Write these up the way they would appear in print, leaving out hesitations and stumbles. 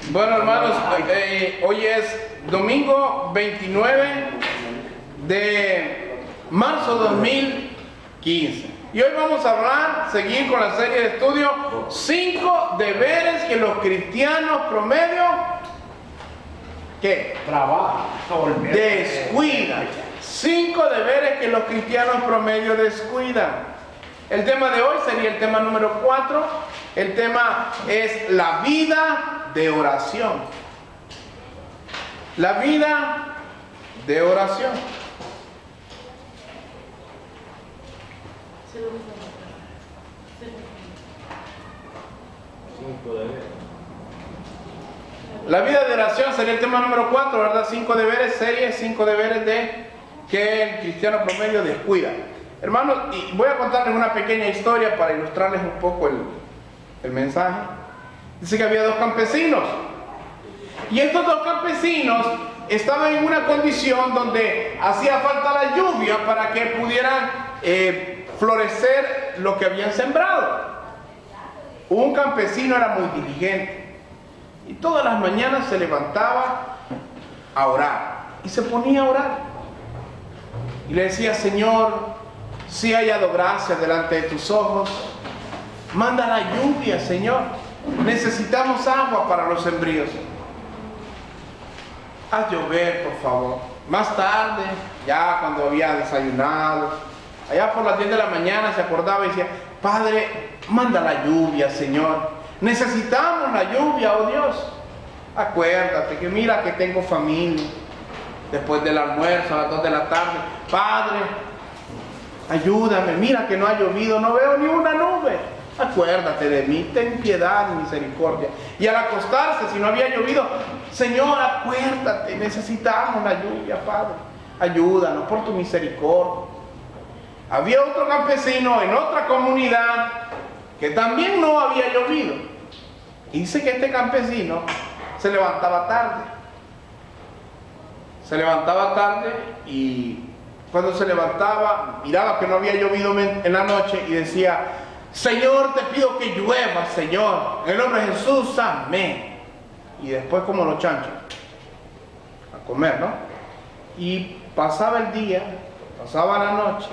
Bueno, hermanos, hoy es domingo 29 de marzo 2015. Y hoy vamos a seguir con la serie de estudio 5 deberes que los cristianos promedio descuidan. 5 deberes que los cristianos promedio descuidan. El tema de hoy sería el tema número 4. El tema es la vida de oración. La vida de oración. La vida de oración sería el tema número 4, ¿verdad? 5 deberes, serie 5 deberes que el cristiano promedio descuida. Hermanos, y voy a contarles una pequeña historia para ilustrarles un poco el mensaje. Dice que había 2 campesinos. Y estos 2 campesinos estaban en una condición donde hacía falta la lluvia para que pudieran florecer lo que habían sembrado. Un campesino era muy diligente y todas las mañanas se levantaba a orar y se ponía a orar y le decía: Señor, si he hallado gracia delante de tus ojos, manda la lluvia, Señor, necesitamos agua para los sembríos, haz llover, por favor. Más tarde, ya cuando había desayunado, allá por las 10 de la mañana se acordaba y decía: Padre, manda la lluvia, Señor, necesitamos la lluvia, oh Dios. Acuérdate que mira que tengo familia. Después del almuerzo, a las 2 de la tarde, Padre, ayúdame, mira que no ha llovido, no veo ni una nube. Acuérdate de mí, ten piedad y misericordia. Y al acostarse, si no había llovido: Señor, acuérdate, necesitamos la lluvia, Padre. Ayúdanos por tu misericordia. Había otro campesino en otra comunidad que también no había llovido. Y dice que este campesino se levantaba tarde. Se levantaba tarde y cuando se levantaba miraba que no había llovido en la noche y decía: Señor, te pido que llueva, Señor, en el nombre de Jesús, amén. Y después, como los chanchos, a comer, ¿no? Y pasaba el día, pasaba la noche,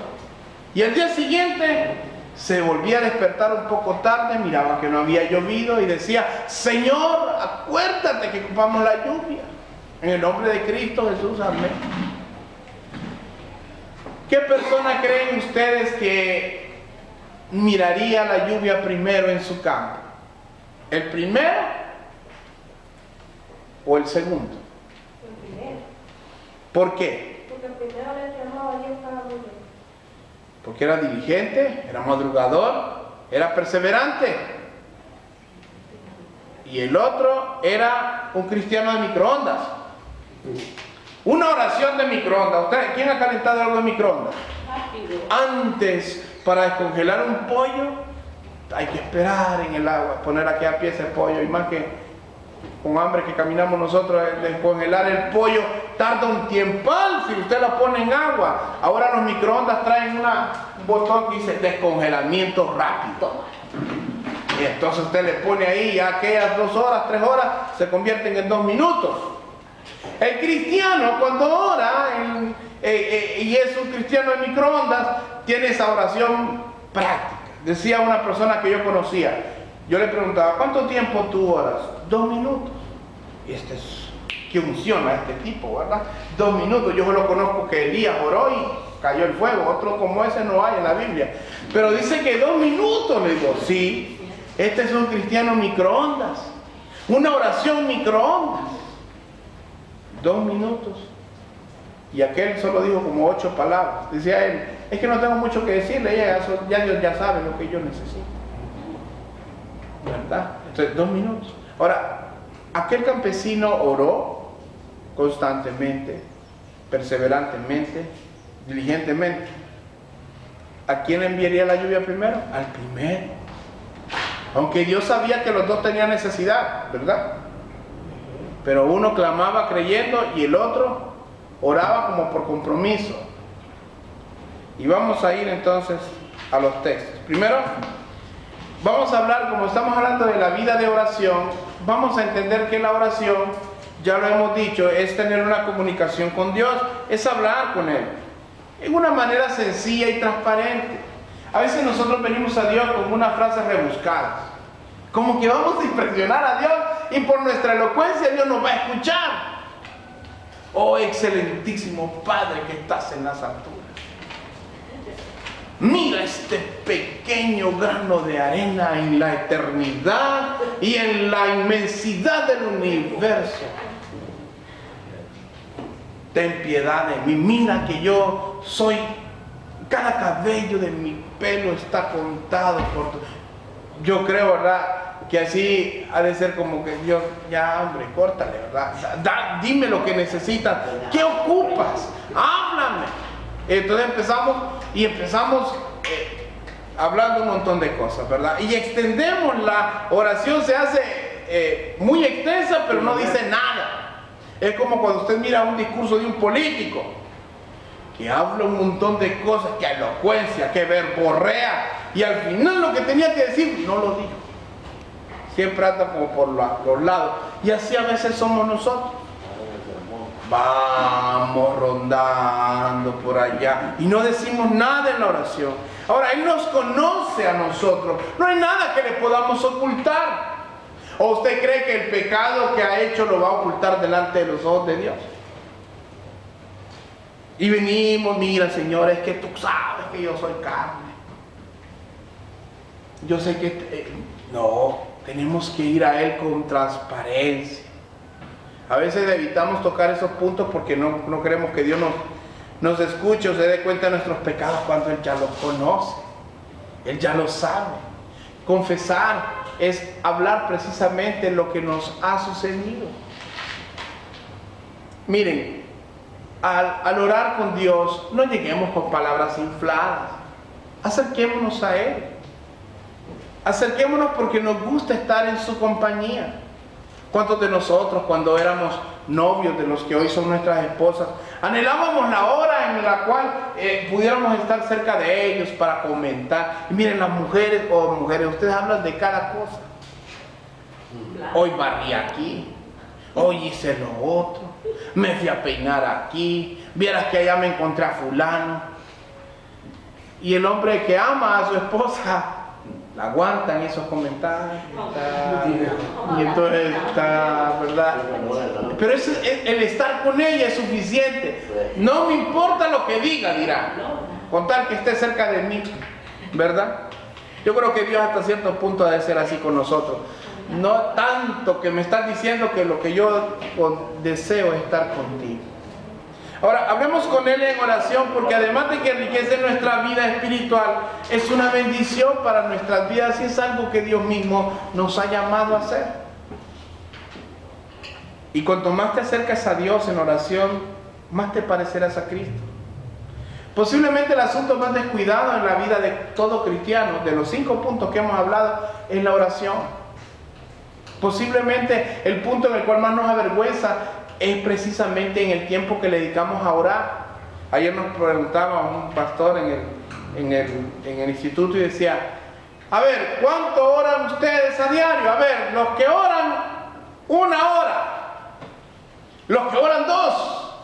y el día siguiente se volvía a despertar un poco tarde, miraba que no había llovido y decía: Señor, acuérdate que ocupamos la lluvia, en el nombre de Cristo Jesús, amén. ¿Qué persona creen ustedes que miraría la lluvia primero en su campo? ¿El primero o el segundo? El primero. ¿Por qué? Porque el primero le llamaba y estaba muy bien. Porque era diligente, era madrugador, era perseverante. Y el otro era un cristiano de microondas. Una oración de microondas. ¿Usted, quién ha calentado algo de microondas? Antes, para descongelar un pollo, hay que esperar en el agua, poner aquí a pie ese pollo. Y más que con hambre que caminamos nosotros, descongelar el pollo tarda un tiempal si usted lo pone en agua. Ahora los microondas traen un botón que dice descongelamiento rápido. Y entonces usted le pone ahí, ya aquellas 2 horas, 3 horas se convierten en 2 minutos. El cristiano, cuando ora y es un cristiano de microondas, tiene esa oración práctica. Decía una persona que yo conocía, yo le preguntaba: ¿cuánto tiempo tú oras? 2 minutos. Y qué unción a este tipo, ¿verdad? 2 minutos. Yo lo conozco que Elías oró y cayó el fuego. Otro como ese no hay en la Biblia. Pero dice que 2 minutos. Le digo: sí, este es un cristiano microondas. Una oración microondas. 2 minutos. Y aquel solo dijo como 8 palabras. Decía él: es que no tengo mucho que decirle, ya Dios ya sabe lo que yo necesito, ¿verdad? Entonces, 2 minutos. Ahora, aquel campesino oró constantemente, perseverantemente, diligentemente. ¿A quién enviaría la lluvia primero? Al primero. Aunque Dios sabía que los 2 tenían necesidad, ¿verdad? Pero uno clamaba creyendo y el otro oraba como por compromiso. Y vamos a ir entonces a los textos. Primero, vamos a hablar, como estamos hablando de la vida de oración, vamos a entender que la oración, ya lo hemos dicho, es tener una comunicación con Dios, es hablar con Él, en una manera sencilla y transparente. A veces nosotros venimos a Dios con unas frases rebuscadas, como que vamos a impresionar a Dios y por nuestra elocuencia Dios nos va a escuchar. Oh excelentísimo Padre que estás en las alturas, mira este pequeño grano de arena en la eternidad y en la inmensidad del universo. Ten piedad de mí, mira que yo soy, cada cabello de mi pelo está contado por tu... Yo creo, ¿verdad?, que así ha de ser como que Dios, ya hombre, córtale, ¿verdad? Dime lo que necesitas, ¿qué ocupas? Háblame. Entonces empezamos hablando un montón de cosas, ¿verdad? Y extendemos la oración, se hace muy extensa, pero no dice nada. Es como cuando usted mira un discurso de un político que habla un montón de cosas, que elocuencia, que verborrea, y al final lo que tenía que decir no lo dijo. Siempre anda como por los lados. Y así a veces somos nosotros. Vamos rondando por allá y no decimos nada en la oración. Ahora, Él nos conoce a nosotros. No hay nada que le podamos ocultar. ¿O usted cree que el pecado que ha hecho lo va a ocultar delante de los ojos de Dios? Y venimos, mira, Señor, es que tú sabes que yo soy carne. Yo sé que... no, tenemos que ir a Él con transparencia. A veces evitamos tocar esos puntos porque no queremos que Dios nos escuche o se dé cuenta de nuestros pecados cuando Él ya los conoce. Él ya lo sabe. Confesar es hablar precisamente lo que nos ha sucedido. Miren, al orar con Dios, no lleguemos con palabras infladas. Acerquémonos a Él. Acerquémonos porque nos gusta estar en su compañía. ¿Cuántos de nosotros, cuando éramos novios de los que hoy son nuestras esposas, anhelábamos la hora en la cual pudiéramos estar cerca de ellos para comentar? Y miren, las mujeres, ustedes hablan de cada cosa. Hoy barrí aquí, hoy hice lo otro, me fui a peinar aquí, vieras que allá me encontré a fulano. Y el hombre que ama a su esposa, la aguantan esos comentarios, y entonces está, ¿verdad? Pero el estar con ella es suficiente. No me importa lo que diga, dirá, con tal que esté cerca de mí, ¿verdad? Yo creo que Dios hasta cierto punto debe ser así con nosotros. No tanto que me estás diciendo que lo que yo deseo es estar contigo. Ahora, hablemos con Él en oración, porque además de que enriquece nuestra vida espiritual, es una bendición para nuestras vidas y es algo que Dios mismo nos ha llamado a hacer. Y cuanto más te acercas a Dios en oración, más te parecerás a Cristo. Posiblemente el asunto más descuidado en la vida de todo cristiano, de los 5 puntos que hemos hablado, es la oración. Posiblemente el punto en el cual más nos avergüenza es precisamente en el tiempo que le dedicamos a orar. Ayer nos preguntaba un pastor en el instituto y decía: a ver, ¿cuánto oran ustedes a diario? A ver, los que oran 1 hora, los que oran 2,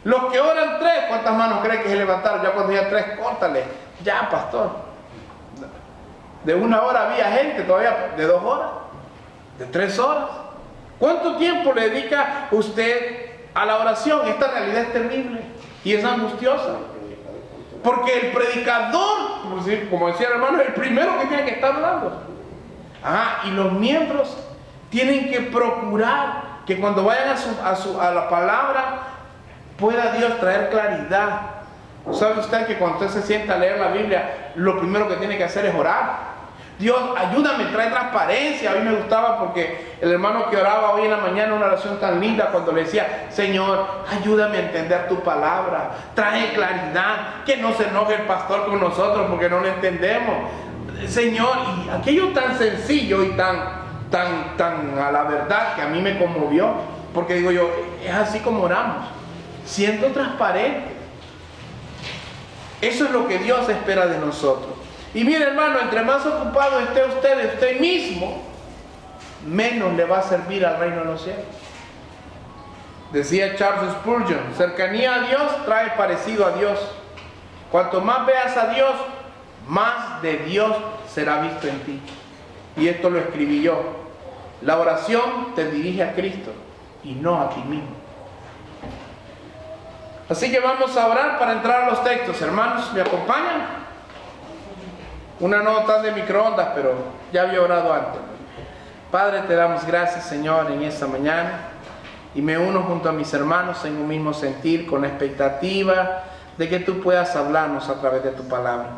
los que oran 3, ¿cuántas manos cree que se levantaron? Ya cuando ya 3, córtale. Ya, pastor. De 1 hora había gente todavía, de 2 horas, de 3 horas. ¿Cuánto tiempo le dedica usted a la oración? Esta realidad es terrible y es angustiosa. Porque el predicador, como decía el hermano, es el primero que tiene que estar hablando. Y los miembros tienen que procurar que cuando vayan a la palabra pueda Dios traer claridad. ¿Sabe usted que cuando usted se sienta a leer la Biblia, lo primero que tiene que hacer es orar? Dios, ayúdame, trae transparencia. A mí me gustaba porque el hermano que oraba hoy en la mañana una oración tan linda cuando le decía: Señor, ayúdame a entender tu palabra, trae claridad, que no se enoje el pastor con nosotros porque no lo entendemos, Señor. Y aquello tan sencillo y tan a la verdad que a mí me conmovió, porque digo yo, es así como oramos, siendo transparente. Eso es lo que Dios espera de nosotros. Y mire, hermano, entre más ocupado esté usted mismo, menos le va a servir al reino de los cielos. Decía Charles Spurgeon, cercanía a Dios trae parecido a Dios. Cuanto más veas a Dios, más de Dios será visto en ti. Y esto lo escribí yo. La oración te dirige a Cristo y no a ti mismo. Así que vamos a orar para entrar a los textos. Hermanos, ¿me acompañan? Una nota de microondas, pero ya había orado antes. Padre, te damos gracias, Señor, en esta mañana. Y me uno junto a mis hermanos en un mismo sentir, con la expectativa de que tú puedas hablarnos a través de tu palabra.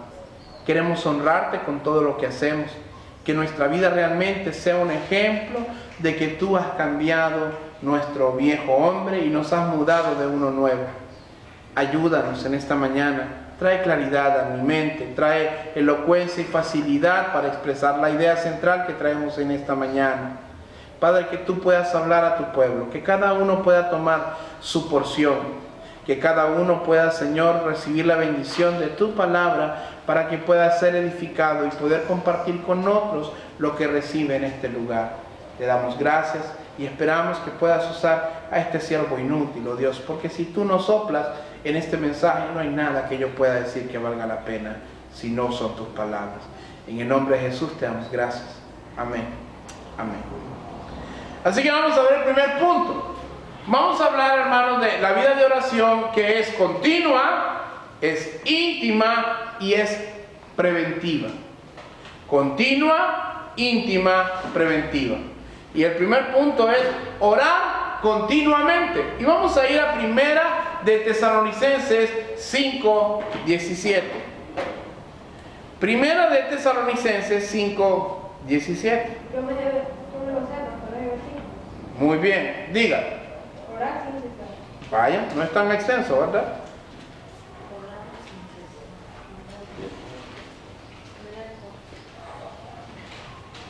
Queremos honrarte con todo lo que hacemos, que nuestra vida realmente sea un ejemplo de que tú has cambiado nuestro viejo hombre y nos has mudado de uno nuevo. Ayúdanos en esta mañana, trae claridad a mi mente, trae elocuencia y facilidad para expresar la idea central que traemos en esta mañana. Padre, que tú puedas hablar a tu pueblo, que cada uno pueda tomar su porción, que cada uno pueda, Señor, recibir la bendición de tu palabra para que pueda ser edificado y poder compartir con otros lo que recibe en este lugar. Te damos gracias y esperamos que puedas usar a este siervo inútil, oh Dios, porque si tú no soplas en este mensaje, no hay nada que yo pueda decir que valga la pena si no son tus palabras. En el nombre de Jesús te damos gracias. Amén. Amén. Así que vamos a ver el primer punto. Vamos a hablar, hermanos, de la vida de oración, que es continua, es íntima y es preventiva. Continua, íntima, preventiva. Y el primer punto es orar continuamente. Y vamos a ir a primera de Tesalonicenses 5:17. Primera de Tesalonicenses 5:17. Muy bien, diga. Orar sin cesar. Vaya, no es tan extenso, ¿verdad?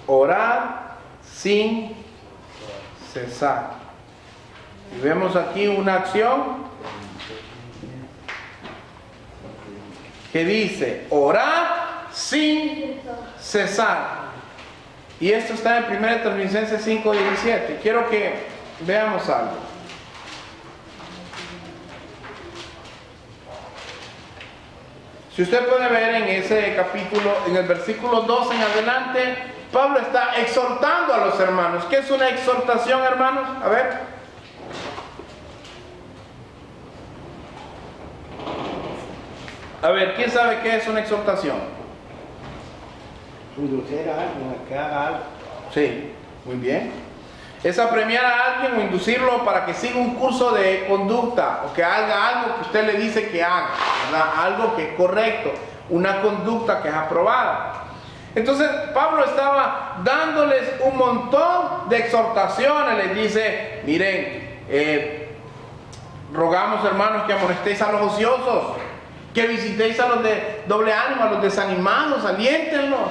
Orar sin cesar. Y vemos aquí una acción que dice orar sin cesar. Y esto está en 1 Tesalonicenses 5:17. Quiero que veamos algo. Si usted puede ver en ese capítulo, en el versículo 2 en adelante, Pablo está exhortando a los hermanos. ¿Qué es una exhortación, hermanos? A ver. A ver, ¿quién sabe qué es una exhortación? Inducir a alguien a que haga algo. Sí, muy bien. Es apremiar a alguien o inducirlo para que siga un curso de conducta o que haga algo que usted le dice que haga, ¿verdad? Algo que es correcto, una conducta que es aprobada. Entonces Pablo estaba dándoles un montón de exhortaciones. Les dice, miren, rogamos, hermanos, que amonestéis a los ociosos, que visitéis a los de doble ánimo, a los desanimados, aliéntenlos.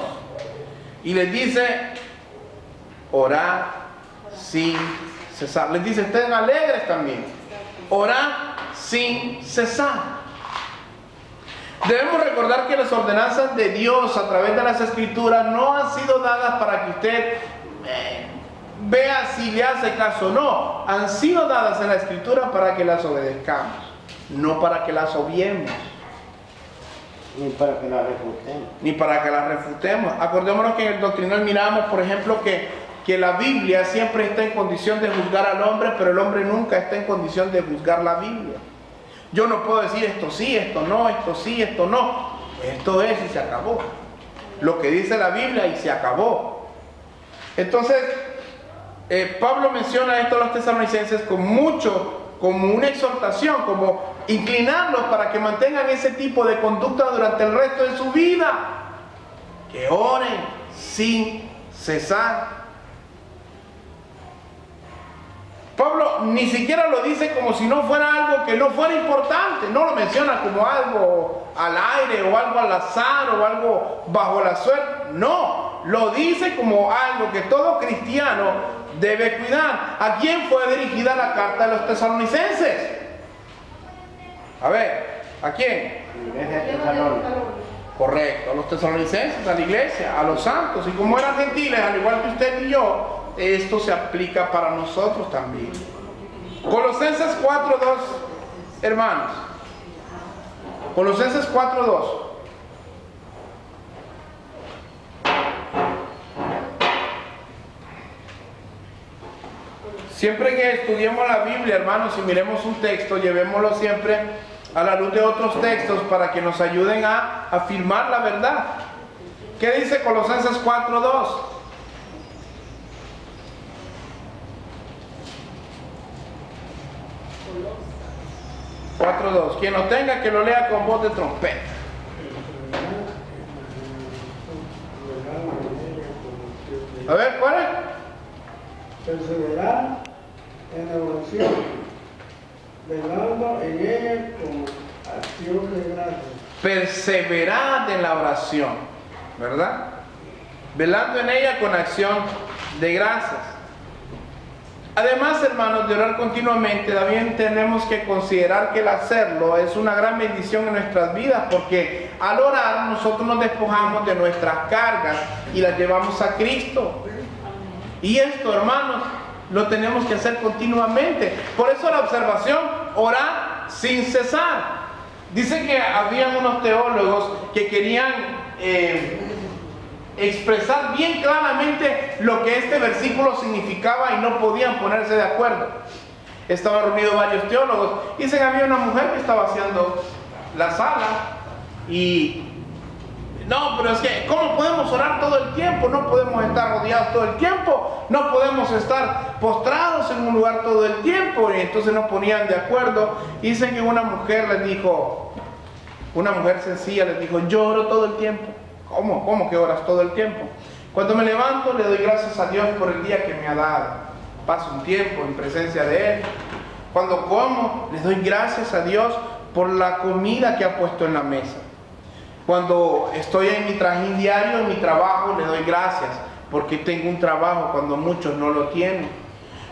Y les dice, orad sin cesar. Les dice, estén alegres también. Orad sin cesar. Debemos recordar que las ordenanzas de Dios a través de las Escrituras no han sido dadas para que usted vea si le hace caso o no. Han sido dadas en la Escritura para que las obedezcamos, no para que las obviemos. Ni para que la refutemos. Ni para que la refutemos. Acordémonos que en el doctrinal miramos, por ejemplo, que la Biblia siempre está en condición de juzgar al hombre, pero el hombre nunca está en condición de juzgar la Biblia. Yo no puedo decir esto sí, esto no, esto sí, esto no. Esto es y se acabó. Lo que dice la Biblia y se acabó. Entonces, Pablo menciona esto a los tesalonicenses como una exhortación, como inclinarlos para que mantengan ese tipo de conducta durante el resto de su vida. Que oren sin cesar. Pablo ni siquiera lo dice como si no fuera algo que no fuera importante. No lo menciona como algo al aire o algo al azar o algo bajo la suerte. No, lo dice como algo que todo cristiano debe cuidar. ¿A quién fue dirigida la carta de los tesalonicenses? A ver, ¿a quién? Iglesia de Tesalónica. Correcto, a los tesalonicenses, a la iglesia, a los santos. Y como eran gentiles, al igual que usted y yo, esto se aplica para nosotros también. Colosenses 4:2, hermanos. Colosenses 4:2. Siempre que estudiemos la Biblia, hermanos, y miremos un texto, llevémoslo siempre a la luz de otros textos para que nos ayuden a afirmar la verdad. ¿Qué dice Colosenses 4:2? Quien lo tenga, que lo lea con voz de trompeta. A ver, ¿cuál es? Perseverar en la oración, velando en ella con acción de gracias. Perseverad en la oración, ¿verdad? Velando en ella con acción de gracias. Además, hermanos, de orar continuamente, también tenemos que considerar que el hacerlo es una gran bendición en nuestras vidas, porque al orar nosotros nos despojamos de nuestras cargas y las llevamos a Cristo. Y esto, hermanos, lo tenemos que hacer continuamente. Por eso la observación, orar sin cesar. Dice que habían unos teólogos que querían expresar bien claramente lo que este versículo significaba y no podían ponerse de acuerdo. Estaban reunidos varios teólogos. Dicen que había una mujer que estaba haciendo la sala y no, pero es que ¿cómo podemos orar todo el tiempo? No podemos estar rodeados todo el tiempo, no podemos estar postrados en un lugar todo el tiempo. Y entonces nos ponían de acuerdo. Dicen que una mujer les dijo, una mujer sencilla les dijo: yo oro todo el tiempo. ¿Cómo que oras todo el tiempo? Cuando me levanto le doy gracias a Dios por el día que me ha dado. Paso un tiempo en presencia de Él. Cuando como, le doy gracias a Dios por la comida que ha puesto en la mesa. Cuando estoy en mi trajín diario, en mi trabajo, le doy gracias porque tengo un trabajo cuando muchos no lo tienen.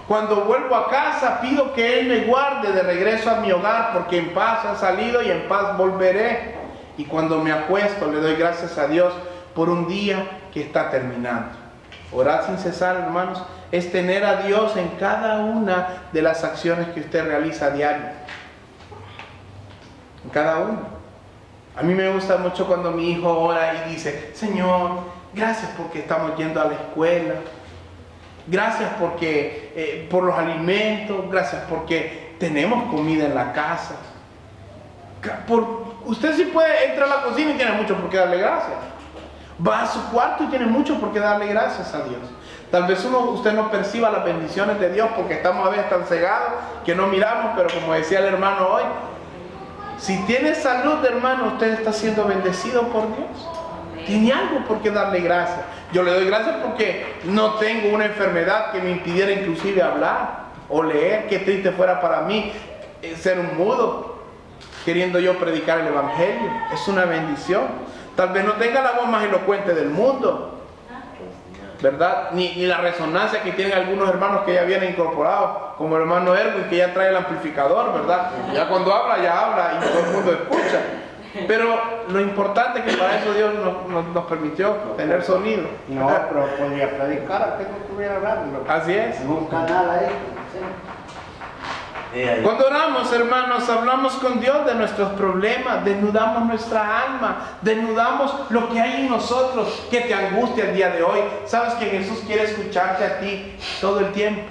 Cuando vuelvo a casa, pido que Él me guarde de regreso a mi hogar, porque en paz he salido y en paz volveré. Y cuando me acuesto, le doy gracias a Dios por un día que está terminando. Orar sin cesar, hermanos, es tener a Dios en cada una de las acciones que usted realiza a diario. En cada una. A mí me gusta mucho cuando mi hijo ora y dice: Señor, gracias porque estamos yendo a la escuela. Gracias porque por los alimentos. Gracias porque tenemos comida en la casa. Usted sí puede entrar a la cocina y tiene mucho por qué darle gracias. Va a su cuarto y tiene mucho por qué darle gracias a Dios. Tal vez usted no perciba las bendiciones de Dios porque estamos a veces tan cegados que no miramos, pero como decía el hermano hoy, si tiene salud, hermano, usted está siendo bendecido por Dios. Tiene algo por qué darle gracias. Yo le doy gracias porque no tengo una enfermedad que me impidiera inclusive hablar o leer. Qué triste fuera para mí ser un mudo, queriendo yo predicar el evangelio. Es una bendición. Tal vez no tenga la voz más elocuente del mundo, ¿verdad? Ni la resonancia que tienen algunos hermanos que ya vienen incorporados, como el hermano Erwin, que ya trae el amplificador, ¿verdad? Ya cuando habla, ya habla y todo el mundo escucha. Pero lo importante es que para eso Dios nos permitió tener sonido. No, pero podía predicar a que no estuviera hablando. Así es. En un canal ahí. Cuando oramos, hermanos, hablamos con Dios de nuestros problemas, desnudamos nuestra alma, desnudamos lo que hay en nosotros que te angustia el día de hoy. Sabes que Jesús quiere escucharte a ti todo el tiempo.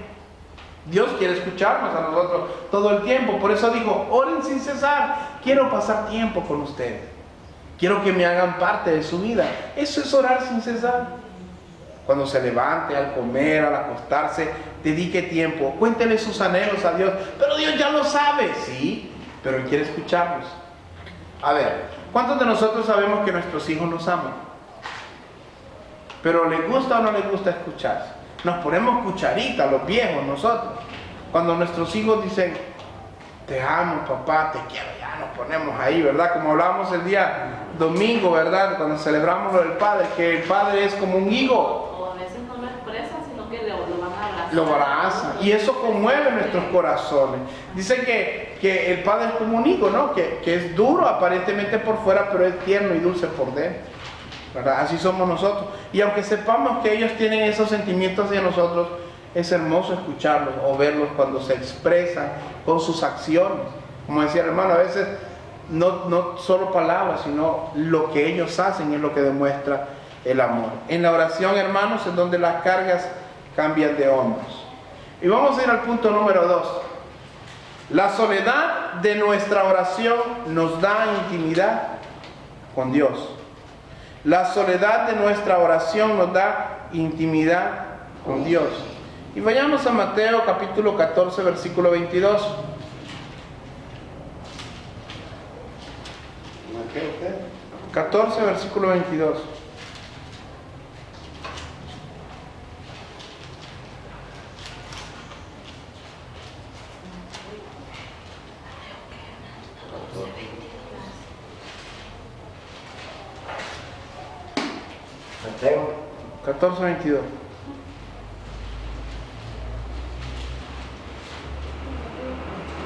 Dios quiere escucharnos a nosotros todo el tiempo. Por eso dijo: oren sin cesar. Quiero pasar tiempo con ustedes. Quiero que me hagan parte de su vida. Eso es orar sin cesar. Cuando se levante, al comer, al acostarse, dedique tiempo, cuéntele sus anhelos a Dios. Pero Dios ya lo sabe, sí, pero Él quiere escucharlos. A ver, ¿cuántos de nosotros sabemos que nuestros hijos nos aman? Pero ¿les gusta o no les gusta escucharse? Nos ponemos cucharitas, los viejos, nosotros. Cuando nuestros hijos dicen: te amo, papá, te quiero, ya nos ponemos ahí, ¿verdad? Como hablábamos el día domingo, ¿verdad? Cuando celebramos lo del Padre, que el Padre es como un higo. O a veces no lo expresan, sino que lo van a abrazar. Lo abrazan. Y eso conmueve nuestros corazones. Dice que el Padre es como un higo, ¿no? Que es duro aparentemente por fuera, pero es tierno y dulce por dentro. ¿verdad? Así somos nosotros. Y aunque sepamos que ellos tienen esos sentimientos hacia nosotros, es hermoso escucharlos o verlos cuando se expresan con sus acciones. Como decía el hermano, a veces no solo palabras, sino lo que ellos hacen es lo que demuestra el amor. En la oración, hermanos, es donde las cargas cambian de hombros. Y vamos a ir al punto número 2. La soledad de nuestra oración nos da intimidad con Dios. La soledad de nuestra oración nos da intimidad con Dios. Y vayamos a Mateo capítulo 14, versículo 22. ¿Mateo qué? 14, versículo 22. Mateo 14, 22.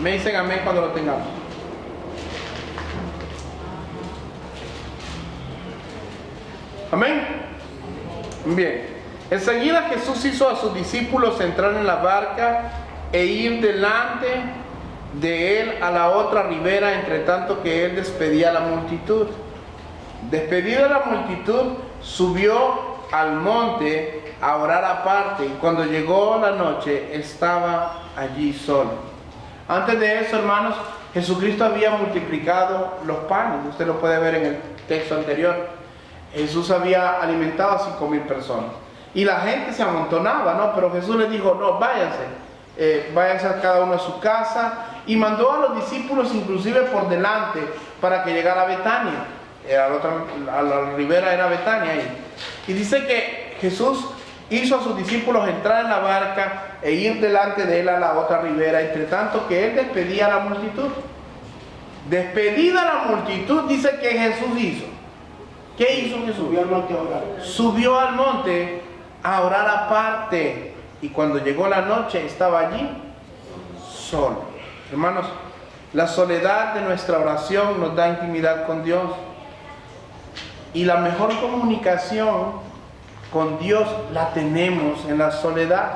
Me dicen amén cuando lo tengamos. Amén. Bien. Enseguida Jesús hizo a sus discípulos entrar en la barca e ir delante de él a la otra ribera, entre tanto que él despedía a la multitud. Despedida la multitud, subió al monte a orar aparte, y cuando llegó la noche estaba allí solo. Antes de eso, hermanos, Jesucristo había multiplicado los panes. Usted lo puede ver en el texto anterior. Jesús había alimentado a 5,000 personas. Y la gente se amontonaba, ¿no? Pero Jesús les dijo, no, váyanse a cada uno a su casa. Y mandó a los discípulos inclusive por delante para que llegara a Betania. A la ribera era Betania ahí. Y dice que Jesús hizo a sus discípulos entrar en la barca e ir delante de él a la otra ribera, entre tanto que él despedía a la multitud. Despedida la multitud, dice que Jesús hizo. ¿Qué hizo Jesús? subió al monte a orar. Subió al monte a orar aparte, y cuando llegó la noche estaba allí solo. Hermanos, la soledad de nuestra oración nos da intimidad con Dios, y la mejor comunicación con Dios la tenemos en la soledad.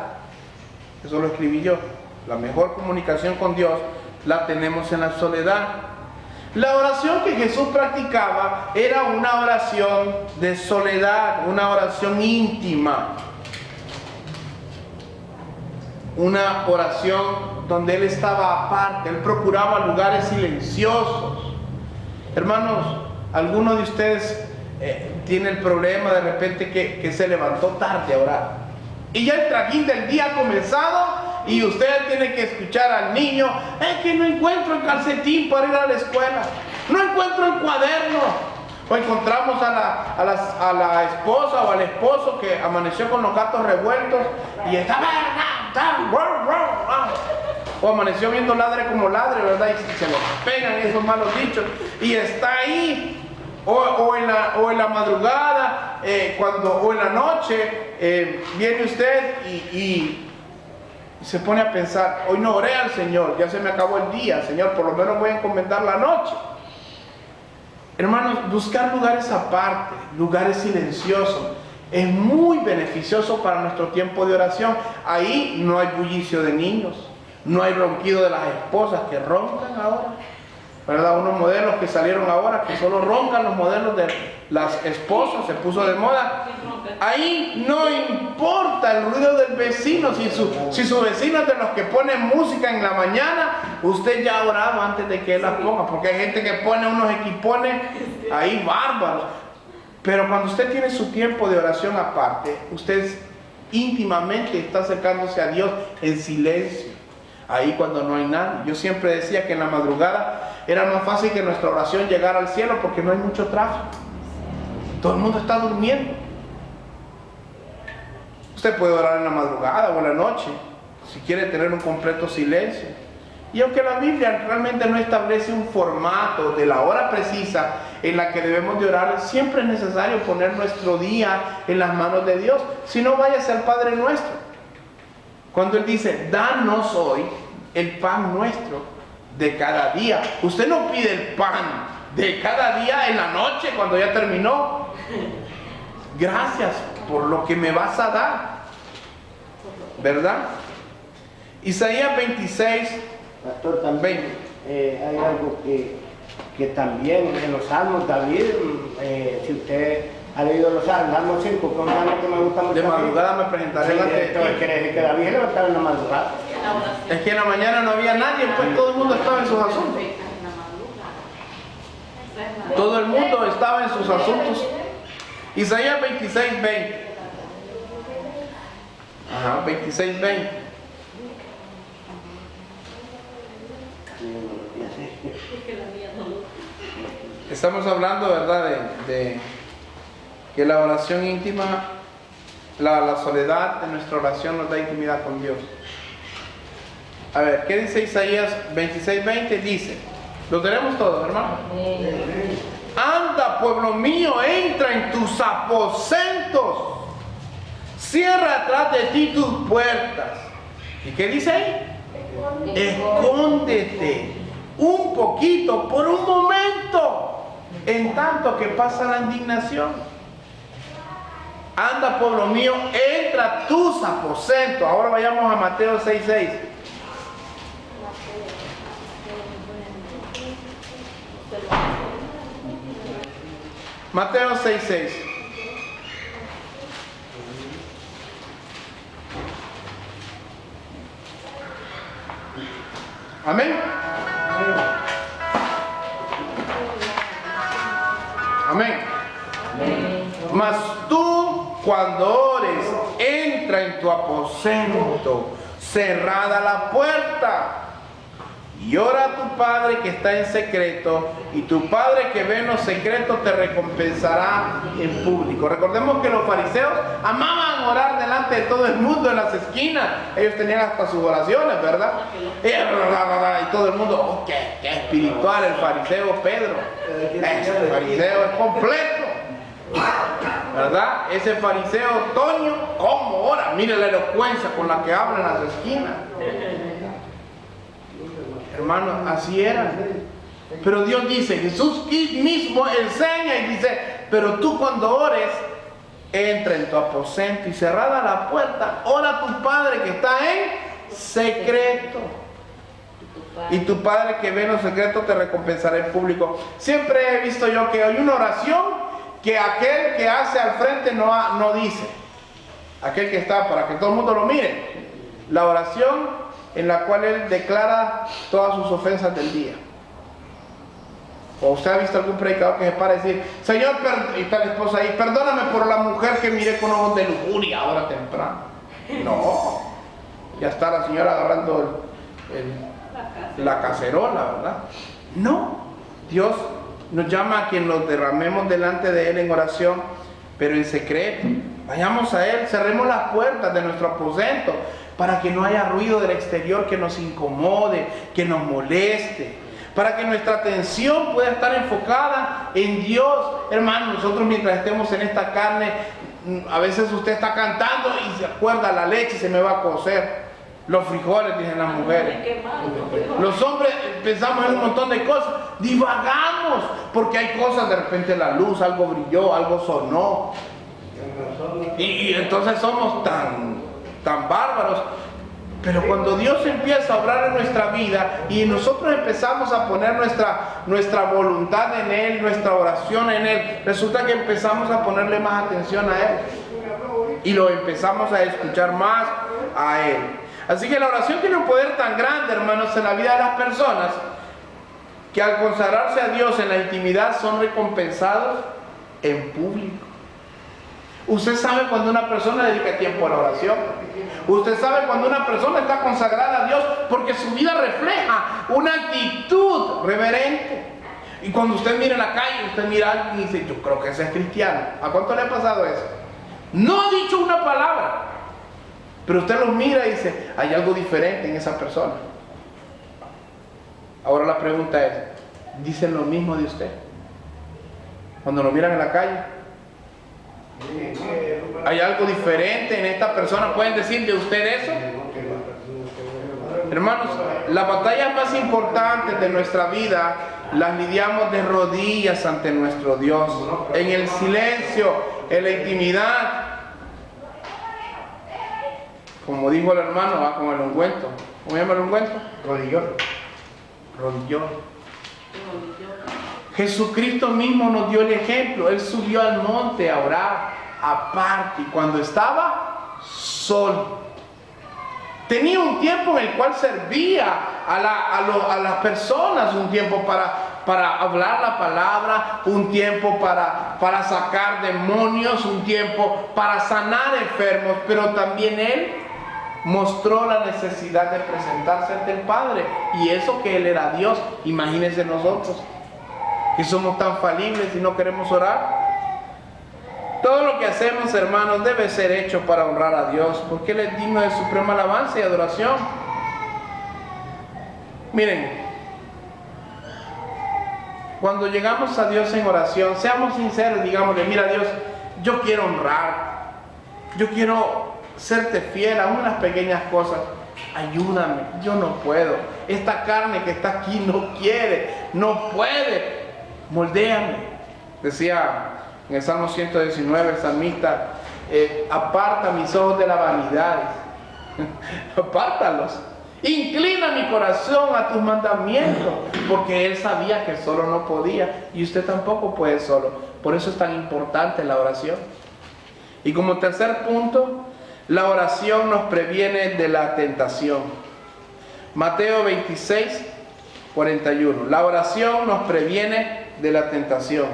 Eso lo escribí yo. La mejor comunicación con Dios la tenemos en la soledad. La oración que Jesús practicaba era una oración de soledad, una oración íntima, una oración donde Él estaba aparte. Él procuraba lugares silenciosos. Hermanos, algunos de ustedes tienen el problema de repente que se levantó tarde a orar, y ya el trajín del día ha comenzado, y usted tiene que escuchar al niño: es que no encuentro el calcetín para ir a la escuela, no encuentro el cuaderno. O encontramos a la esposa o al esposo que amaneció con los gatos revueltos y está, o amaneció viendo ladre como ladre, ¿verdad? Y se le pegan esos malos dichos y está ahí. O en la madrugada, o en la noche, viene usted y se pone a pensar: hoy no oré al Señor, ya se me acabó el día, Señor, por lo menos voy a encomendar la noche. Hermanos, buscar lugares aparte, lugares silenciosos, es muy beneficioso para nuestro tiempo de oración. Ahí no hay bullicio de niños, no hay ronquido de las esposas que roncan ahora, ¿verdad? Unos modelos que salieron ahora que solo roncan, los modelos de las esposas, se puso de moda. Ahí no importa el ruido del vecino. Si su vecino es de los que ponen música en la mañana, usted ya ha orado antes de que él la ponga, porque hay gente que pone unos equipones ahí bárbaros. Pero cuando usted tiene su tiempo de oración aparte, usted íntimamente está acercándose a Dios en silencio. Ahí cuando no hay nada. Yo siempre decía que en la madrugada era más fácil que nuestra oración llegara al cielo, porque no hay mucho tráfico. Todo el mundo está durmiendo. Usted puede orar en la madrugada o en la noche, si quiere tener un completo silencio. Y aunque la Biblia realmente no establece un formato de la hora precisa en la que debemos de orar, siempre es necesario poner nuestro día en las manos de Dios. Si no, váyase al Padre Nuestro. Cuando Él dice: danos hoy el pan nuestro de cada día. Usted no pide el pan de cada día en la noche cuando ya terminó. gracias por lo que me vas a dar, ¿verdad? Isaías 26, Pastor, también 20. hay algo que también en los salmos, David, si usted ha leído los salmos 5, que es un salmo que me gusta mucho. De madrugada me presentaré delante de ti. Quiere decir que David se levantaba en la madrugada. Es que en la mañana no había nadie, pues todo el mundo estaba en sus asuntos. Todo el mundo estaba en sus asuntos. Isaías 26, 20. Ajá, 26, 20. Estamos hablando, ¿verdad?, de que la oración íntima, la soledad de nuestra oración nos da intimidad con Dios. A ver, ¿qué dice Isaías 26, 20? Dice, lo tenemos todos, hermano. Anda, pueblo mío, entra en tus aposentos, cierra atrás de ti tus puertas. ¿Y qué dice ahí? Escóndete un poquito, por un momento, en tanto que pasa la indignación. Anda, pueblo mío, entra a tus aposentos. Ahora vayamos a Mateo 6:6. Mateo 6:6. Amén. Amén. Mas tú, cuando ores, entra en tu aposento, cerrada la puerta, y ora a tu Padre que está en secreto, y tu Padre que ve en los secretos te recompensará en público. Recordemos que los fariseos amaban orar delante de todo el mundo en las esquinas. Ellos tenían hasta sus oraciones, ¿verdad? Y todo el mundo, oh, qué espiritual el fariseo Pedro. Ese fariseo es completo, ¿verdad? Ese fariseo Toño, ¿cómo ora? Mire la elocuencia con la que habla en las esquinas. Hermanos, así era. Pero Dios dice, Jesús mismo enseña y dice, pero tú cuando ores, entra en tu aposento y cerrada la puerta, ora a tu Padre que está en secreto. Y tu Padre que ve en los secretos te recompensará en público. Siempre he visto yo que hay una oración que aquel que hace al frente no dice. Aquel que está para que todo el mundo lo mire. La oración en la cual él declara todas sus ofensas del día. O usted ha visto algún predicador que se para a decir, Señor, y está la esposa ahí, perdóname por la mujer que miré con ojos de lujuria ahora temprano. No, ya está la señora agarrando la cacerola, ¿verdad? No, Dios nos llama a que nos derramemos delante de Él en oración, pero en secreto. Vayamos a Él, cerremos las puertas de nuestro aposento, para que no haya ruido del exterior que nos incomode, que nos moleste, para que nuestra atención pueda estar enfocada en Dios. Hermano, nosotros mientras estemos en esta carne, a veces usted está cantando y se acuerda, la leche se me va a cocer, los frijoles, dicen las mujeres. Los hombres pensamos en un montón de cosas, divagamos, porque hay cosas, de repente la luz, algo brilló, algo sonó, y entonces somos tan bárbaros. Pero cuando Dios empieza a obrar en nuestra vida y nosotros empezamos a poner nuestra voluntad en Él, nuestra oración en Él, resulta que empezamos a ponerle más atención a Él y lo empezamos a escuchar más a Él. Así que la oración tiene un poder tan grande, hermanos, en la vida de las personas, que al consagrarse a Dios en la intimidad son recompensados en público. Usted sabe cuando una persona dedica tiempo a la oración. Usted sabe cuando una persona está consagrada a Dios, porque su vida refleja una actitud reverente. Y cuando usted mira en la calle, usted mira a alguien y dice, yo creo que ese es cristiano. ¿A cuánto le ha pasado eso? No ha dicho una palabra, pero usted lo mira y dice, hay algo diferente en esa persona. Ahora la pregunta es, ¿dicen lo mismo de usted? Cuando lo miran en la calle, ¿hay algo diferente en esta persona? ¿Pueden decir de usted eso? Hermanos, las batallas más importantes de nuestra vida las lidiamos de rodillas ante nuestro Dios, en el silencio, en la intimidad. Como dijo el hermano, va con el ungüento. ¿Cómo se llama el ungüento? Rodillón. Rodillón. Jesucristo mismo nos dio el ejemplo. Él subió al monte a orar aparte y cuando estaba solo. Tenía un tiempo en el cual servía a las personas, un tiempo para hablar la palabra, un tiempo para sacar demonios, un tiempo para sanar enfermos, pero también Él mostró la necesidad de presentarse ante el Padre, y eso que Él era Dios. Imagínense nosotros, que somos tan falibles y no queremos orar. Todo lo que hacemos, hermanos, debe ser hecho para honrar a Dios, porque Él es digno de suprema alabanza y adoración. Miren, cuando llegamos a Dios en oración, seamos sinceros, digámosle: mira Dios, yo quiero honrar, yo quiero serte fiel aún en las pequeñas cosas, ayúdame, yo no puedo, esta carne que está aquí no quiere, no puede, moldéame. Decía en el Salmo 119 el salmista: aparta mis ojos de la vanidad, apártalos, inclina mi corazón a tus mandamientos, porque él sabía que solo no podía, y usted tampoco puede solo. Por eso es tan importante la oración. Y como tercer punto, la oración nos previene de la tentación. Mateo 26, 41. La oración nos previene de la tentación.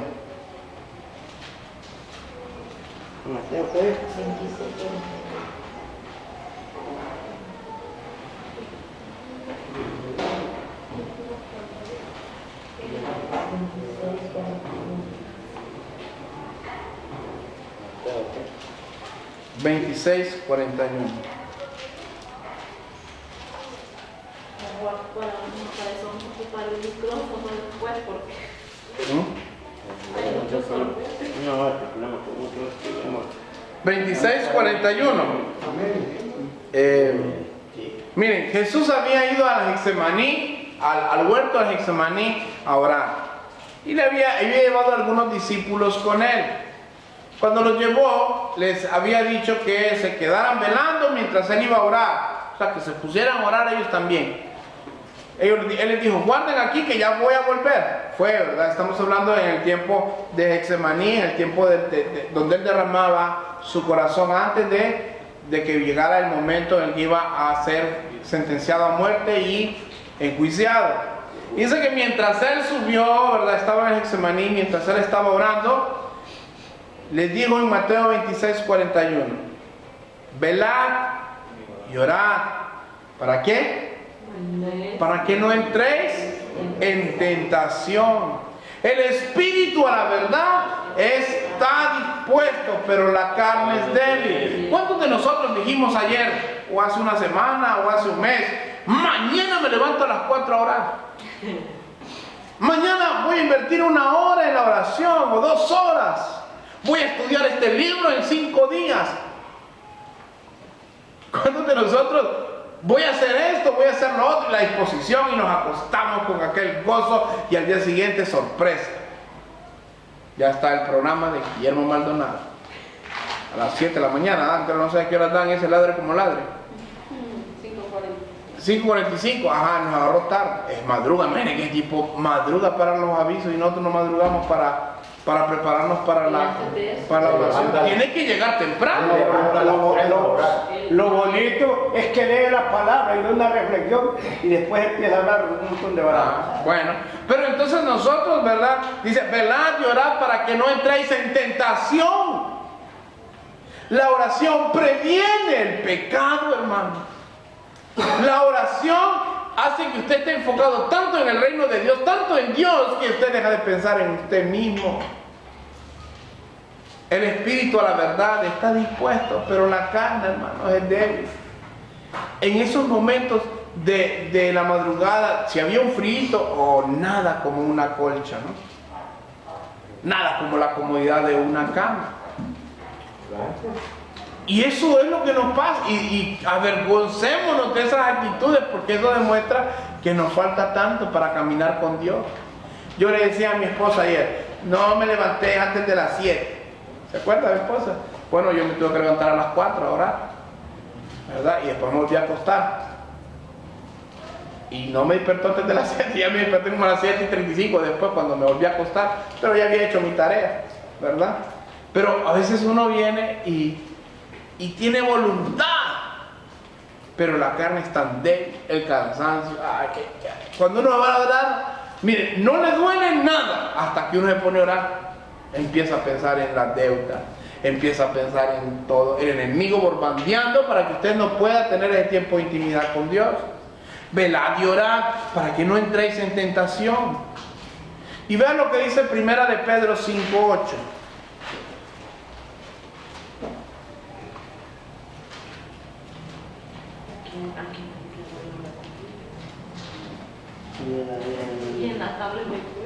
Mateo, ¿qué es? 26, 41. Para eso vamos a ocupar el micrófono después, porque hay muchos sorbetes. No, el problema con nosotros tenemos. 26, 41. Miren, Jesús había ido al Getsemaní, al huerto del Getsemaní, a orar. Y le había llevado a algunos discípulos con él. Cuando los llevó, les había dicho que se quedaran velando mientras él iba a orar. O sea, que se pusieran a orar ellos también. Él les dijo: guarden aquí que ya voy a volver. Fue, ¿verdad? Estamos hablando en el tiempo de Getsemaní, en el tiempo donde él derramaba su corazón antes de que llegara el momento en que iba a ser sentenciado a muerte y enjuiciado. Dice que mientras él subió, ¿verdad?, estaba en el Getsemaní, mientras él estaba orando, les dijo en Mateo 26, 41: velad y orad. ¿Para qué? Para que no entréis en tentación. El espíritu, a la verdad, está dispuesto, pero la carne es débil. ¿Cuántos de nosotros dijimos ayer, o hace una semana, o hace un mes: mañana me levanto a las 4 a orar, mañana voy a invertir 1 hora en la oración, o 2 horas, voy a estudiar este libro en 5 días? ¿Cuántos de nosotros voy a hacer esto, voy a hacer lo otro, y la disposición, y nos acostamos con aquel gozo, y al día siguiente, sorpresa, ya está el programa de Guillermo Maldonado a las 7 de la mañana, aunque no sé a qué hora dan ese ladre como ladre. 5:45, ajá, nos agarró tarde, es madruga. Miren qué tipo madruga para los avisos, y nosotros no madrugamos para prepararnos para la oración. Tiene que llegar temprano. Lo bonito es que lee la palabra y da una reflexión y después empieza a hablar un montón de palabras. Bueno, pero entonces nosotros, ¿verdad? Dice: velad y orad para que no entréis en tentación. La oración previene el pecado, hermano. La oración hace que usted esté enfocado tanto en el reino de Dios, tanto en Dios, que usted deja de pensar en usted mismo. El espíritu, a la verdad, está dispuesto, pero la carne, hermano, es débil. En esos momentos de la madrugada, si había un frío o nada como una colcha, ¿no? Nada como la comodidad de una cama. Y eso es lo que nos pasa. Y avergoncémonos de esas actitudes, porque eso demuestra que nos falta tanto para caminar con Dios. Yo le decía a mi esposa ayer, no me levanté antes de las 7. ¿Se acuerda mi esposa? Bueno, yo me tuve que levantar a las 4 a orar, ¿verdad? Y después me volví a acostar. Y no me despertó antes de las 7, ya me desperté como a las 7:35 después cuando me volví a acostar. Pero ya había hecho mi tarea, ¿verdad? Pero a veces uno viene y tiene voluntad, pero la carne es tan débil, el cansancio. Cuando uno va a orar, mire, no le duele nada hasta que uno se pone a orar. Empieza a pensar en la deuda, empieza a pensar en todo, el enemigo bombardeando para que usted no pueda tener ese tiempo de intimidad con Dios. Velad y orad para que no entréis en tentación. Y vean lo que dice Primera de Pedro 5:8. Y en la tabla me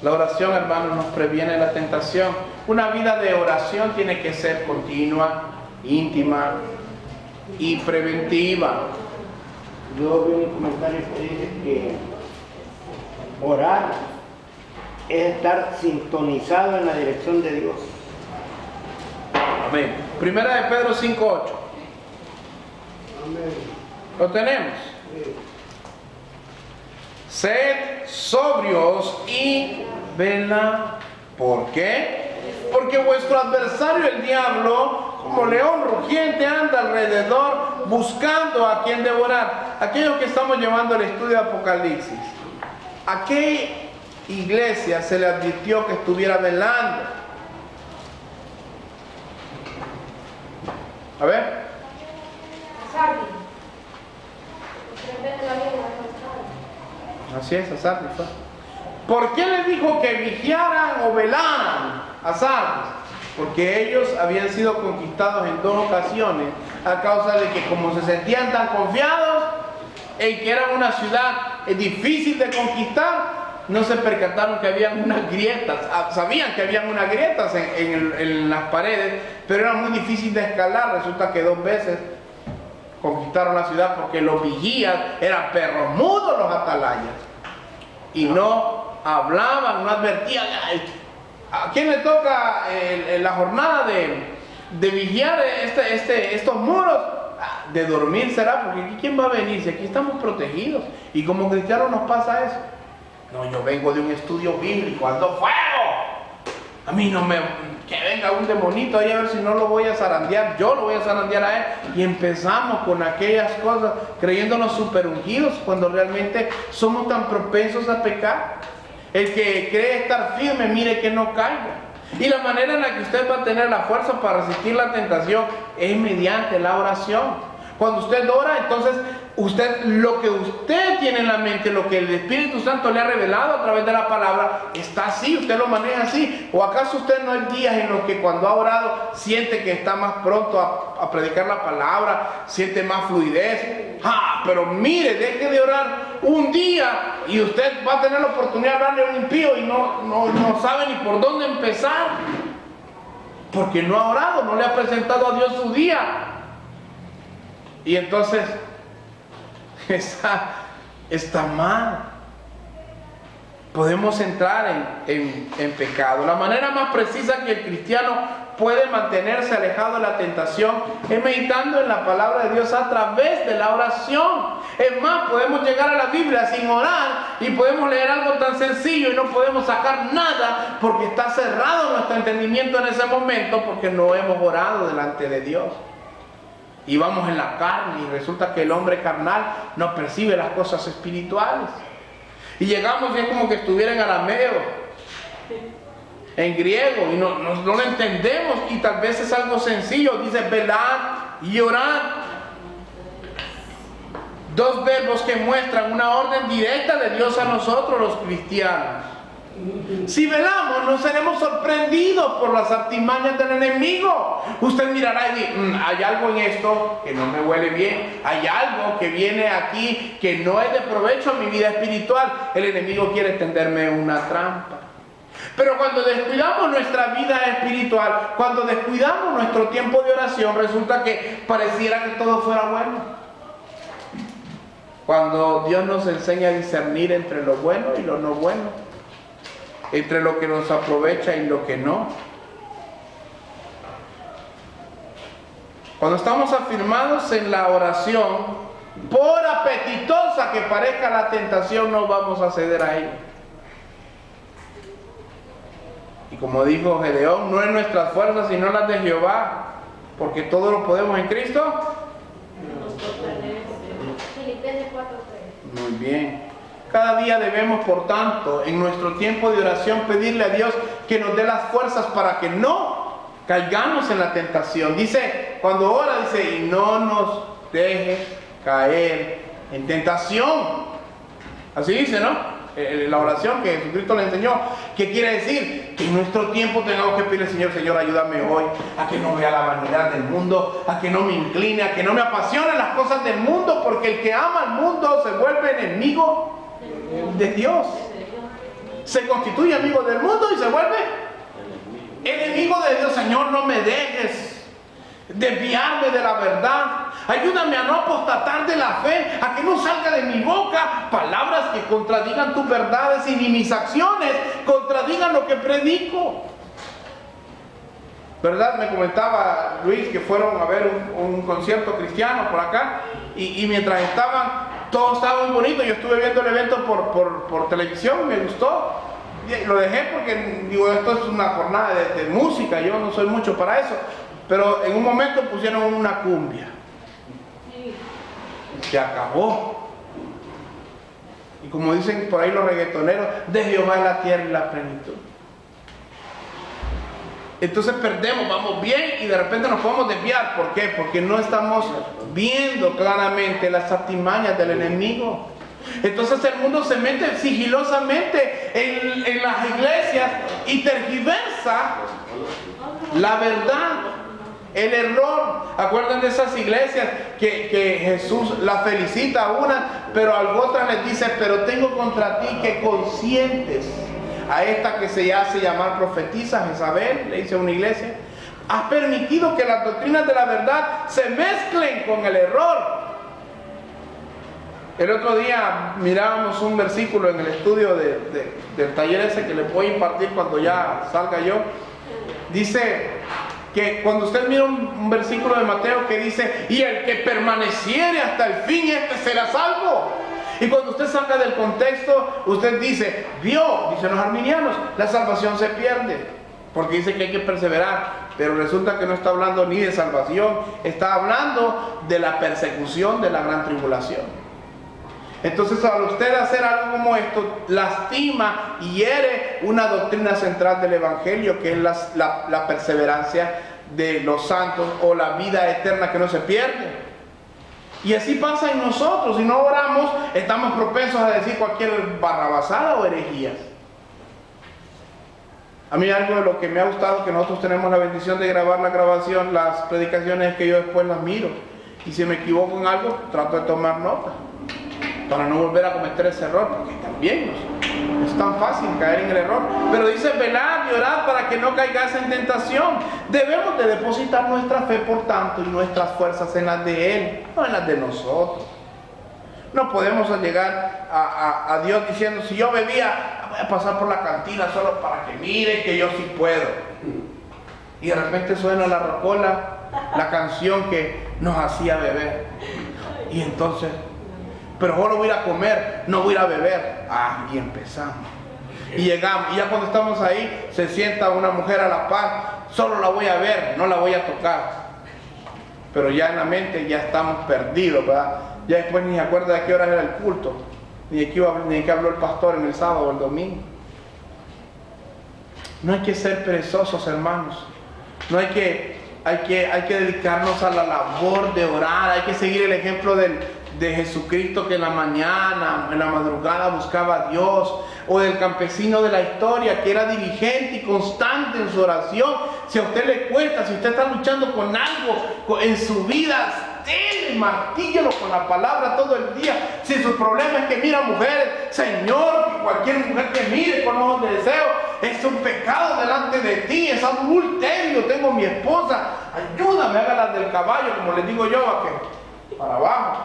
La oración, hermanos, nos previene la tentación. Una vida de oración tiene que ser continua, íntima y preventiva. Yo vi un comentario que dice que orar es estar sintonizado en la dirección de Dios. Amén. Primera de Pedro 5:8. Amén. ¿Lo tenemos? Sí. Sed sobrios y velad. ¿Por qué? Porque vuestro adversario, el diablo, como león rugiente, anda alrededor buscando a quien devorar. Aquellos que estamos llevando el estudio de Apocalipsis, ¿a qué iglesia se le advirtió que estuviera velando? A ver. Así es, a Sardis. ¿Por qué le dijo que vigiaran o velaran a Sardis? Porque ellos habían sido conquistados en 2 ocasiones a causa de que, como se sentían tan confiados en que era una ciudad difícil de conquistar, no se percataron que habían unas grietas. Sabían que habían unas grietas en las paredes, pero era muy difícil de escalar. Resulta que 2 veces conquistaron la ciudad porque los vigías eran perros mudos, los atalayas, y no hablaban, no advertían. ¿A quién le toca la jornada de vigiar estos muros? De dormir será, porque aquí ¿quién va a venir? Si aquí estamos protegidos. Y como cristianos nos pasa eso. No, yo vengo de un estudio bíblico, ando fuego. A mí no me... que venga un demonito ahí a ver si no lo voy a zarandear. Yo lo voy a zarandear a él. Y empezamos con aquellas cosas creyéndonos super ungidos cuando realmente somos tan propensos a pecar. El que cree estar firme, mire que no caiga. Y la manera en la que usted va a tener la fuerza para resistir la tentación es mediante la oración. Cuando usted ora, entonces lo que usted tiene en la mente, lo que el Espíritu Santo le ha revelado a través de la palabra, está así, usted lo maneja así. ¿O acaso usted no hay días en los que cuando ha orado siente que está más pronto a predicar la palabra, siente más fluidez? Pero mire, deje de orar un día y usted va a tener la oportunidad de hablarle a un impío y no sabe ni por dónde empezar, porque no ha orado, no le ha presentado a Dios su día. Y entonces está mal. Podemos entrar en pecado. La manera más precisa que el cristiano puede mantenerse alejado de la tentación es meditando en la palabra de Dios a través de la oración. Es más, podemos llegar a la Biblia sin orar y podemos leer algo tan sencillo y no podemos sacar nada porque está cerrado nuestro entendimiento en ese momento, porque no hemos orado delante de Dios. Y vamos en la carne y resulta que el hombre carnal no percibe las cosas espirituales. Y llegamos y es como que estuviera en arameo, en griego, y no lo entendemos. Y tal vez es algo sencillo, dice velad y orad. 2 verbos que muestran una orden directa de Dios a nosotros los cristianos. Si velamos, no seremos sorprendidos por las artimañas del enemigo. Usted mirará y dirá, hay algo en esto que no me huele bien, hay algo que viene aquí que no es de provecho a mi vida espiritual. El enemigo quiere tenderme una trampa. Pero cuando descuidamos nuestra vida espiritual, cuando descuidamos nuestro tiempo de oración, resulta que pareciera que todo fuera bueno. Cuando Dios nos enseña a discernir entre lo bueno y lo no bueno, entre lo que nos aprovecha y lo que no. Cuando estamos afirmados en la oración, por apetitosa que parezca la tentación, no vamos a ceder a ella. Y como dijo Gedeón, no es nuestras fuerzas sino las de Jehová, porque todo lo podemos en Cristo. Filipenses 4:3. Muy bien. Cada día debemos, por tanto, en nuestro tiempo de oración, pedirle a Dios que nos dé las fuerzas para que no caigamos en la tentación. Dice, cuando ora, dice, y no nos dejes caer en tentación. Así dice, ¿no? La oración que Jesucristo le enseñó. ¿Qué quiere decir? Que en nuestro tiempo tengamos que pedirle al Señor, Señor, ayúdame hoy a que no vea la vanidad del mundo, a que no me incline, a que no me apasionen las cosas del mundo, porque el que ama al mundo se vuelve enemigo de Dios. Se constituye amigo del mundo y se vuelve enemigo de Dios. Señor, no me dejes desviarme de la verdad. Ayúdame a no apostatar de la fe, a que no salga de mi boca palabras que contradigan tus verdades y ni mis acciones contradigan lo que predico. ¿Verdad? Me comentaba Luis que fueron a ver un concierto cristiano por acá y mientras estaban, todo estaba muy bonito. Yo estuve viendo el evento por televisión, me gustó. Lo dejé porque digo, esto es una jornada de música, yo no soy mucho para eso. Pero en un momento pusieron una cumbia. Se acabó. Y como dicen por ahí los reggaetoneros, de Jehová es la tierra y la plenitud. Entonces perdemos, vamos bien y de repente nos podemos desviar. ¿Por qué? Porque no estamos viendo claramente las artimañas del enemigo. Entonces el mundo se mete sigilosamente en las iglesias y tergiversa la verdad, el error. Acuerdan de esas iglesias que Jesús la felicita a una, pero a otras les dice, pero tengo contra ti que consientes a esta que se hace llamar profetisa, Jezabel, le dice a una iglesia, has permitido que las doctrinas de la verdad se mezclen con el error. El otro día mirábamos un versículo en el estudio del taller ese que les voy a impartir cuando ya salga yo. Dice que cuando usted mira un versículo de Mateo que dice, y el que permaneciere hasta el fin, este será salvo. Y cuando usted saca del contexto, usted dice, dicen los arminianos, la salvación se pierde, porque dice que hay que perseverar. Pero resulta que no está hablando ni de salvación, está hablando de la persecución de la gran tribulación. Entonces, al usted hacer algo como esto, lastima y hiere una doctrina central del Evangelio, que es la perseverancia de los santos o la vida eterna que no se pierde. Y así pasa en nosotros. Si no oramos, estamos propensos a decir cualquier barrabasada o herejías. A mí algo de lo que me ha gustado, que nosotros tenemos la bendición de grabar la grabación, las predicaciones, es que yo después las miro. Y si me equivoco en algo, trato de tomar nota, para no volver a cometer ese error, porque también no es tan fácil caer en el error. Pero dice, velad y orad para que no caigáis en tentación. Debemos de depositar nuestra fe, por tanto, y nuestras fuerzas en las de Él, no en las de nosotros. No podemos llegar a Dios diciendo, si yo bebía, voy a pasar por la cantina solo para que miren que yo sí puedo. Y de repente suena la rocola, la canción que nos hacía beber. Y entonces, pero solo voy a ir a comer, no voy a ir a beber. Y empezamos. Y llegamos, y ya cuando estamos ahí, se sienta una mujer a la par, solo la voy a ver, no la voy a tocar. Pero ya en la mente ya estamos perdidos, ¿verdad? Ya después ni se acuerda de qué hora era el culto, ni de qué habló el pastor en el sábado o el domingo. No hay que ser perezosos, hermanos. No hay que dedicarnos a la labor de orar. Hay que seguir el ejemplo de Jesucristo, que en la mañana, en la madrugada buscaba a Dios. o del campesino de la historia que era diligente y constante en su oración. Si a usted le cuesta, si usted está luchando con algo en su vida, dele, martíllelo con la palabra todo el día. Si su problema es que mira mujeres, Señor, cualquier mujer que mire con ojos de deseo es un pecado delante de ti, es adulterio. Tengo mi esposa, ayúdame, hágala del caballo, como les digo yo, para abajo,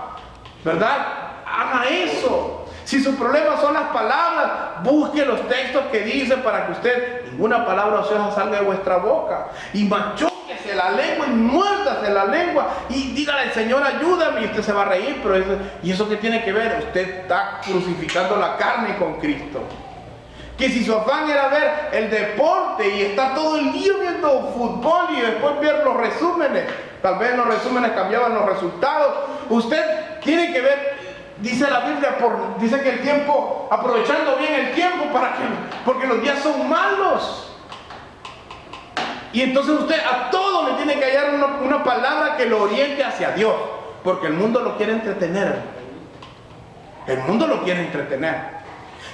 ¿verdad? Haga eso. Si su problema son las palabras, busque los textos que dicen para que usted, ninguna palabra ociosa salga de vuestra boca. Y machóquese la lengua y muérdase la lengua y dígale, Señor, ayúdame, y usted se va a reír. Pero ¿y eso qué tiene que ver? Usted está crucificando la carne con Cristo. Que si su afán era ver el deporte y estar todo el día viendo fútbol y después ver los resúmenes, tal vez en los resúmenes cambiaban los resultados, usted tiene que ver. Dice la Biblia, dice que el tiempo, aprovechando bien el tiempo, porque los días son malos. Y entonces usted a todo le tiene que hallar una palabra que lo oriente hacia Dios, porque el mundo lo quiere entretener. El mundo lo quiere entretener.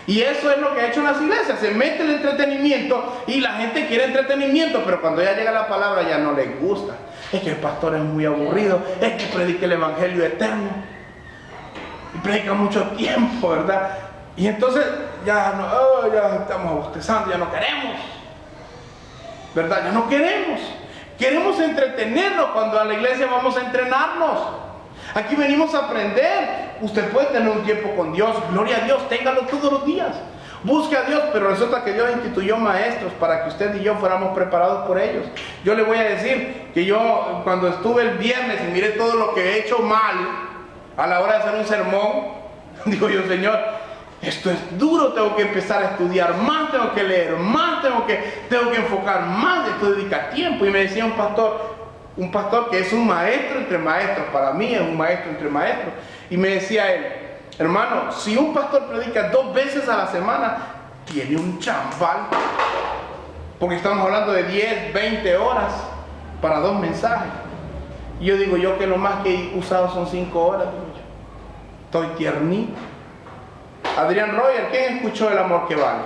Y eso es lo que ha hecho en las iglesias, se mete el entretenimiento y la gente quiere entretenimiento, pero cuando ya llega la palabra ya no les gusta. Es que el pastor es muy aburrido, es que predica el evangelio eterno. Y predica mucho tiempo, ¿verdad? Y entonces ya estamos bostezando, ya no queremos, ¿verdad? Ya no queremos. Queremos entretenernos cuando a la iglesia vamos a entrenarnos. Aquí venimos a aprender. Usted puede tener un tiempo con Dios, gloria a Dios, téngalo todos los días. Busque a Dios, pero resulta que Dios instituyó maestros para que usted y yo fuéramos preparados por ellos. Yo le voy a decir que yo cuando estuve el viernes y miré todo lo que he hecho mal, a la hora de hacer un sermón, digo yo, Señor, esto es duro, tengo que empezar a estudiar más, tengo que leer más, tengo que enfocar más, esto dedica tiempo. Y me decía un pastor que es un maestro entre maestros, para mí es un maestro entre maestros, y me decía él, hermano, si un pastor predica 2 veces a la semana, tiene un chambal, porque estamos hablando de 10, 20 horas para 2 mensajes. Y yo digo, yo que lo más que he usado son 5 horas, digo yo. Estoy tiernito. Adrián Royer, ¿quién escuchó El amor que vale?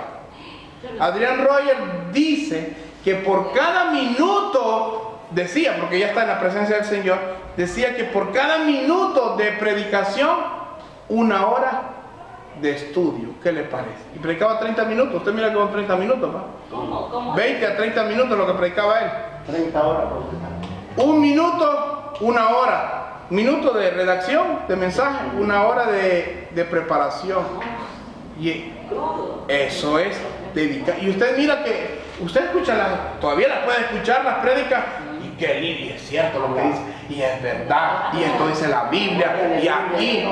Adrián Royer dice que por cada minuto, decía, porque ya está en la presencia del Señor, decía que por cada minuto de predicación, 1 hora de estudio. ¿Qué le parece? Y predicaba 30 minutos. Usted mira que con 30 minutos, ¿no? ¿Cómo? 20 a 30 minutos lo que predicaba él. 30 horas. 1 minuto, 1 hora. Minuto de redacción, de mensaje, 1 hora de preparación. Y eso es dedicar. Y usted mira que, usted escucha todavía las puede escuchar las prédicas, y que y es cierto lo que dice, y es verdad, y esto dice la Biblia, y aquí.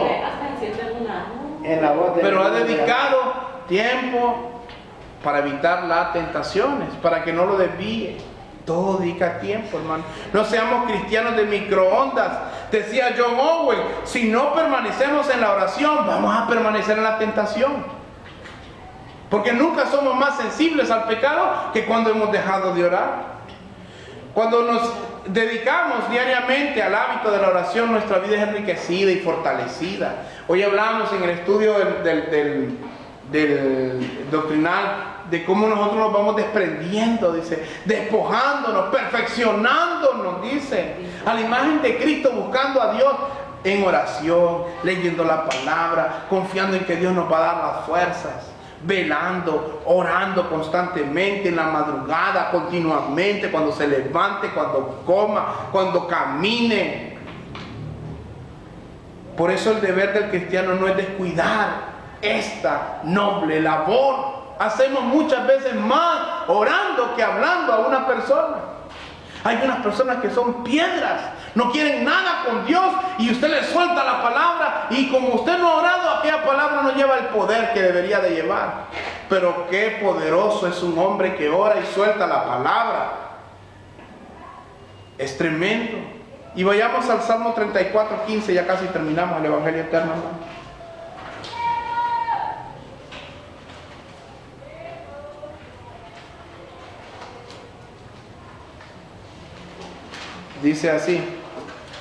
Pero ha dedicado tiempo para evitar las tentaciones, para que no lo desvíe. Todo dedica tiempo, hermano. No seamos cristianos de microondas. Decía John Owen, si no permanecemos en la oración, vamos a permanecer en la tentación. Porque nunca somos más sensibles al pecado que cuando hemos dejado de orar. Cuando nos dedicamos diariamente al hábito de la oración, nuestra vida es enriquecida y fortalecida. Hoy hablamos en el estudio del doctrinal de cómo nosotros nos vamos desprendiendo, dice, despojándonos, perfeccionándonos, dice, a la imagen de Cristo, buscando a Dios en oración, leyendo la palabra, confiando en que Dios nos va a dar las fuerzas, velando, orando constantemente en la madrugada, continuamente, cuando se levante, cuando coma, cuando camine. Por eso el deber del cristiano no es descuidar esta noble labor. Hacemos muchas veces más orando que hablando a una persona. Hay unas personas que son piedras, no quieren nada con Dios, y usted le suelta la palabra, y como usted no ha orado, aquella palabra no lleva el poder que debería de llevar. Pero qué poderoso es un hombre que ora y suelta la palabra. Es tremendo. Y vayamos al Salmo 34:15, ya casi terminamos el Evangelio Eterno, hermano. Dice así: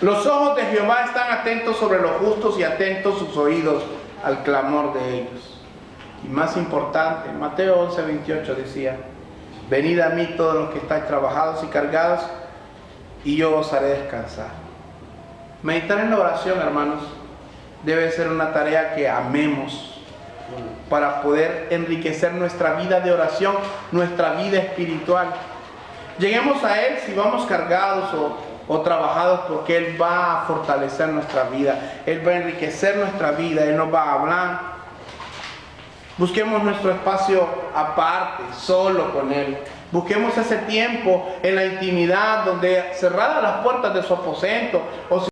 los ojos de Jehová están atentos sobre los justos y atentos sus oídos al clamor de ellos. Y más importante, Mateo 11:28 decía: venid a mí todos los que estáis trabajados y cargados, y yo os haré descansar. Meditar en la oración, hermanos, debe ser una tarea que amemos para poder enriquecer nuestra vida de oración, nuestra vida espiritual. Lleguemos a Él si vamos cargados o trabajados, porque Él va a fortalecer nuestra vida, Él va a enriquecer nuestra vida, Él nos va a hablar. Busquemos nuestro espacio aparte, solo con Él. Busquemos ese tiempo en la intimidad, donde cerradas las puertas de su aposento, o si